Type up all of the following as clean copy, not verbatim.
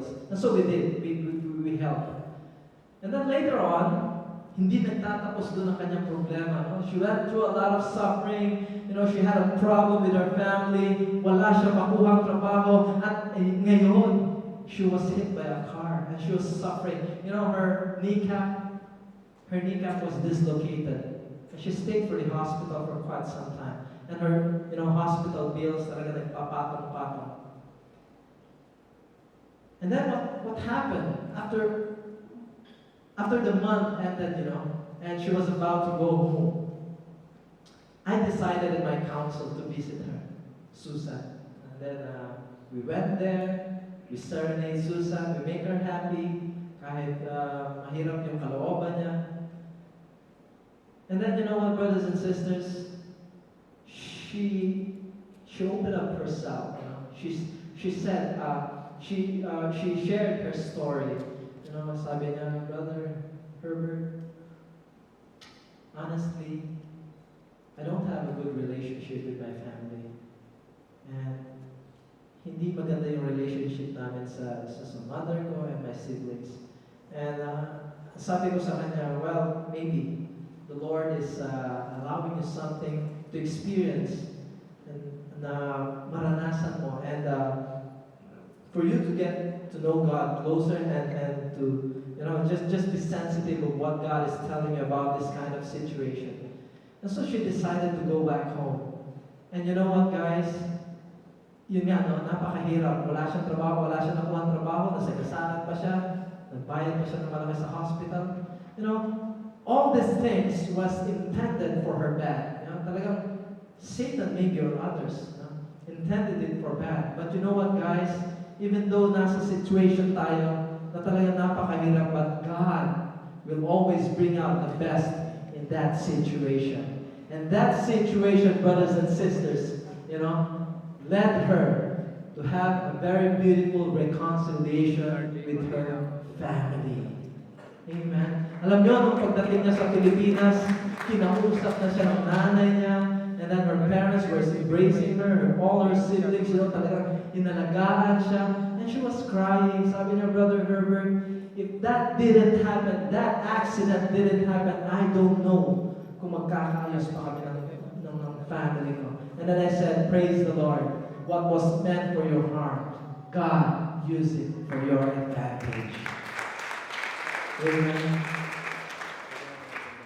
bills. And so we did. We helped. And then later on, hindi nagtatapos doon ang kanyang problema. No? She went through a lot of suffering. She had a problem with her family. Wala siya makuhang trabaho. At ngayon, she was hit by a car. And she was suffering. Her kneecap was dislocated. And she stayed for the hospital for quite some time. And her, hospital bills talaga nagpapatong-patong. And then what happened after the month ended, and she was about to go home, I decided in my council to visit her, Susan. And then we went there, we serenade Susan, we make her happy, kahit mahirap yung kalooban niya. And then, what, brothers and sisters, she opened up herself. She said, she shared her story. Sabi niya, Brother Herbert, honestly, I don't have a good relationship with my family. And hindi maganda yung relationship namin sa mother ko and my siblings. And sabi ko sa kanya, well, maybe the Lord is allowing you something to experience and na maranasan mo. And for you to get to know God closer and to, just be sensitive of what God is telling you about this kind of situation. And so she decided to go back home. And you know what, guys? Yun nga, napakahirap. Wala siyang trabaho, wala siyang nakuhang trabaho, nasagasaan pa siya, nagbayad pa siya ng malaki sa hospital. All these things was intended for her bad. Talagang Satan, maybe, or others, intended it for bad. But you know what, guys? Even though nasa situation tayo na talagang napakahirap, but God will always bring out the best in that situation. And that situation, brothers and sisters, led her to have a very beautiful reconciliation with her family. Amen. Alam niyo, nung pagdating niya sa Pilipinas, kinausap na siya ng nanay niya, and then her parents were embracing her, all her siblings, talagang inalagaan siya, and she was crying. Sabi niya, Brother Herbert, if that didn't happen, that accident didn't happen, I don't know kung magkakaayos pa kami ng family ko. And then I said, praise the Lord. What was meant for your harm, God used it for your advantage. Amen.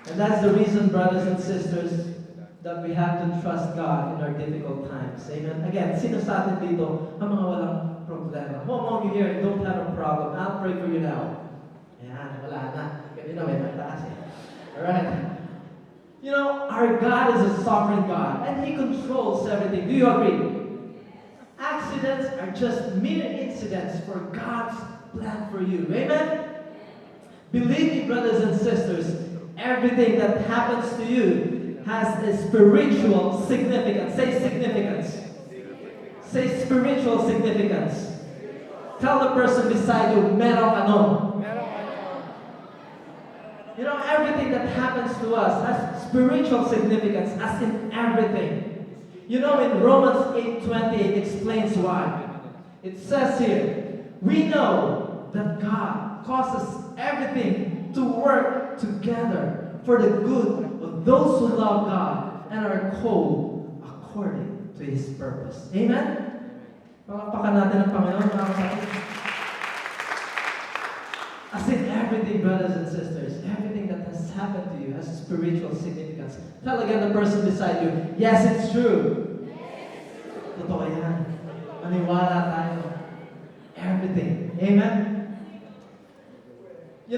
And that's the reason, brothers and sisters, that we have to trust God in our difficult times. Amen. Again, sino sa atin dito ang mga walang problema? Who among you here don't have a problem? I'll pray for you now. Ayan, wala na. Kanina may mataas eh. Alright. Our God is a sovereign God, and He controls everything. Do you agree? Accidents are just mere incidents for God's plan for you. Amen? Believe me, brothers and sisters, everything that happens to you has a spiritual significance. Say significance. Say spiritual significance. Tell the person beside you, merong ano. Everything that happens to us has spiritual significance, as in everything. In Romans 8:20, it explains why. It says here, we know that God causes everything to work together for the good of those who love God and are called according to His purpose. Amen? Palakpakan natin ang Panginoon, mga kapatid. As in everything, brothers and sisters, everything that has happened to you has spiritual significance. Tell again the person beside you, yes, it's true. Totoo yan. Maniwala tayo. Everything. Amen? We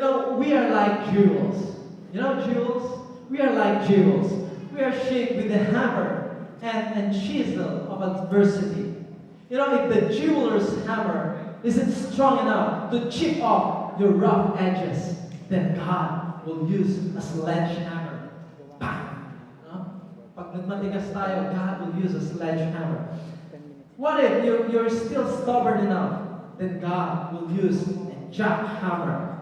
are like jewels. Jewels? We are like jewels. We are shaped with the hammer and chisel of adversity. If the jeweler's hammer isn't strong enough to chip off your rough edges, then God will use a sledgehammer. Bang! Pag nagmatigas tayo, God will use a sledgehammer. What if you're still stubborn enough? Then God will use a jackhammer.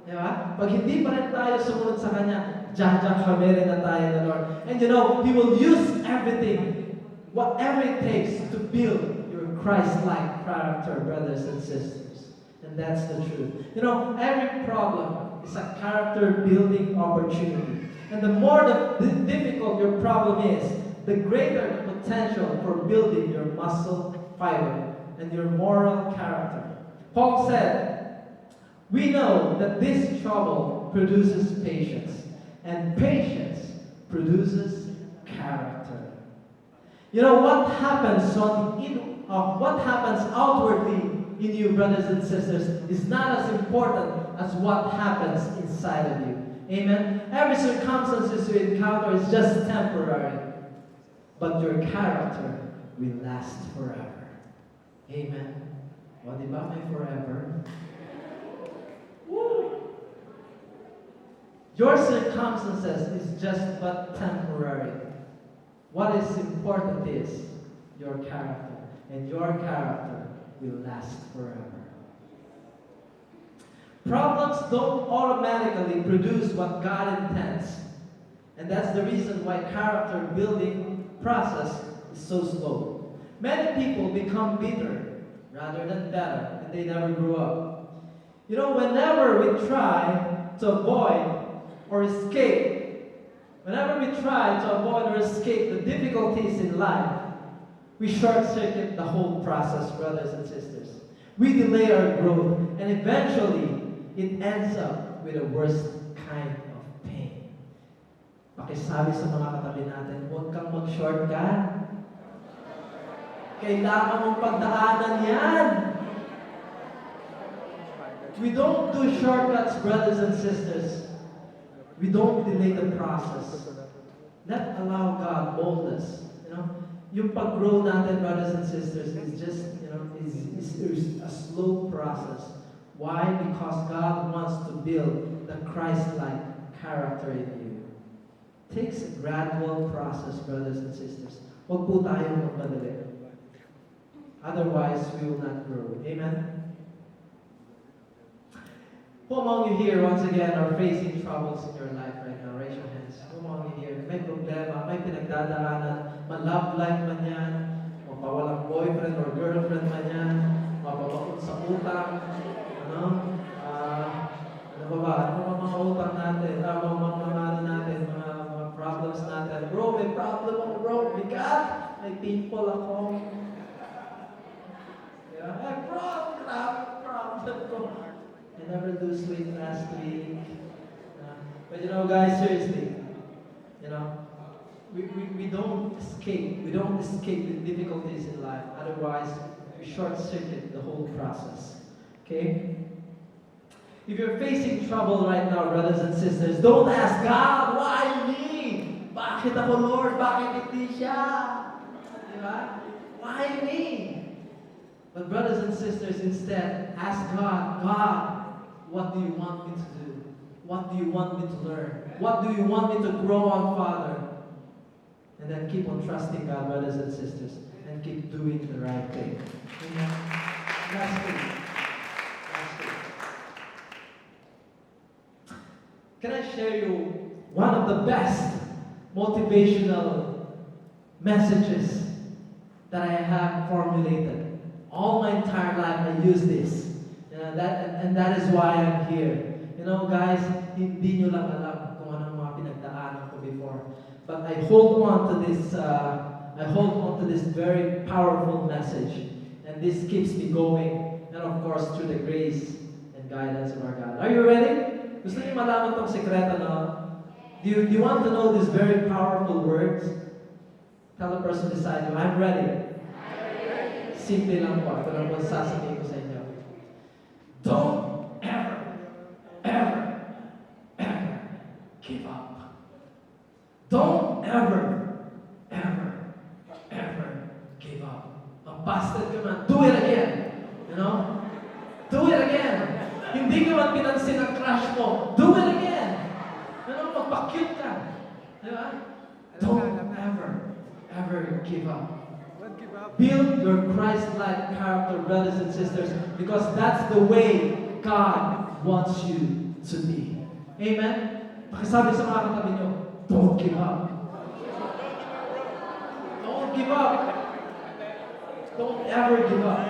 Diba? Pag hindi pa rin tayo sumunod sa Kanya, jackhammerin na tayo ng Lord. And He will use everything, whatever it takes to build your Christ-like character, brothers and sisters. And that's the truth. Every problem is a character building opportunity. And the more difficult your problem is, the greater the potential for building your muscle fiber and your moral character. Paul said, we know that this trouble produces patience, and patience produces character. What happens outwardly in you, brothers and sisters, is not as important as what happens inside of you. Amen? Every circumstance you encounter is just temporary, but your character will last forever. Amen? O, di ba may forever? Woo! Your circumstances is just but temporary. What is important is your character, and your character will last forever. Problems don't automatically produce what God intends. And that's the reason why character building process is so slow. Many people become bitter rather than better, and they never grew up. Whenever we try to avoid or escape the difficulties in life, we short-circuit the whole process, brothers and sisters. We delay our growth, and eventually, it ends up with the worst kind of pain. Pakisabi sa mga katabi natin, huwag kang mag-shortcut. Kailangan mong pagdaanan yan. We don't do shortcuts, brothers and sisters. We don't delay the process. Let's allow God mold us. Yung pag-grow natin, brothers and sisters, is just, is a slow process. Why? Because God wants to build the Christ-like character in you. It takes a gradual process, brothers and sisters. Huwag po tayong magmadali. Otherwise, we will not grow. Amen? Who among you here, once again, are facing troubles in your life right now? Raise your hands. Who among you here, may problema, may pinagdadaanan, love life man yan, mapawalang boyfriend or girlfriend man yan, mapapakot sa utang, ano ba mga utang natin, mga problems natin. Bro, may problem ako, bro, bigat, may pimple ako. Hey, bro, grabe problem ko. I never lose weight last week. But guys, seriously, we don't escape. We don't escape the difficulties in life. Otherwise, we short-circuit the whole process. Okay? If you're facing trouble right now, brothers and sisters, don't ask God, why me? Bakit ako, Lord? Bakit hindi siya? Diba? Why me? But brothers and sisters, instead, ask God, what do you want me to do? What do you want me to learn? What do you want me to grow on, Father? And then keep on trusting God, brothers and sisters, and keep doing the right thing. Amen. That's it. Can I share you one of the best motivational messages that I have formulated? All my entire life I use this. That is why I'm here. Guys, hindi nyo lang alam kung anong mga pinagdaanan ko before. But I hold on to this very powerful message. And this keeps me going. And of course, through the grace and guidance of our God. Are you ready? Gusto niyo malaman tong sekreto, no? Do you want to know these very powerful words? Tell the person beside you, I'm ready. Simple lang po. Ito lang po sasabihin ko sa inyo. Don't ever give up. Don't ever give up. Busted ka man. Do it again. Do it again. Hindi ka man pinansin ang crush mo. Do it again. Magpa-cute ka. Diba? Don't ever give up. Build your Christ-like character, brothers and sisters, because that's the way God wants you to be. Amen? Pakisabi sa mga katabi nyo, don't give up. Don't give up. Don't ever give up.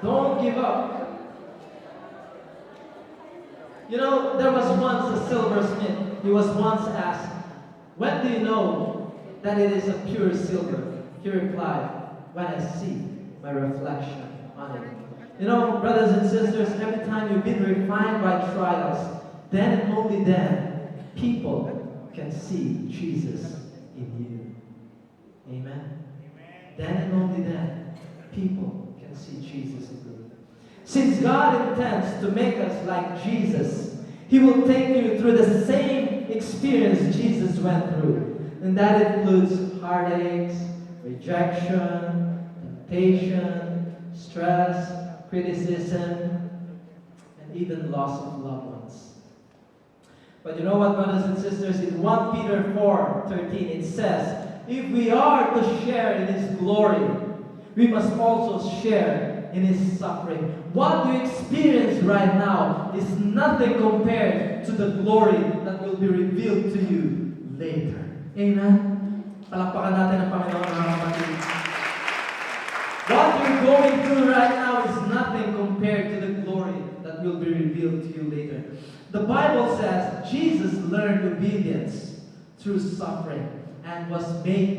Don't give up. You know, there was once a silversmith. He was once asked, "When do you know that it is a pure silver?" He replied, "When I see my reflection on it." You know, brothers and sisters, every time you've been refined by trials, then and only then, people can see Jesus in you. Amen? Then and only then, people can see Jesus in you. Since God intends to make us like Jesus, He will take you through the same experience Jesus went through. And that includes heartaches, rejection, temptation, stress, criticism, and even loss of loved ones. But you know what, brothers and sisters? In 1 Peter 4:13 it says, if we are to share in His glory, we must also share in His suffering. What you experience right now is nothing compared to the glory that will be revealed to you later. Amen? Palakpakan natin ang Panginoon, mga kapatid. What you're going through right now is nothing compared to the glory that will be revealed to you later. The Bible says Jesus learned obedience through suffering and was made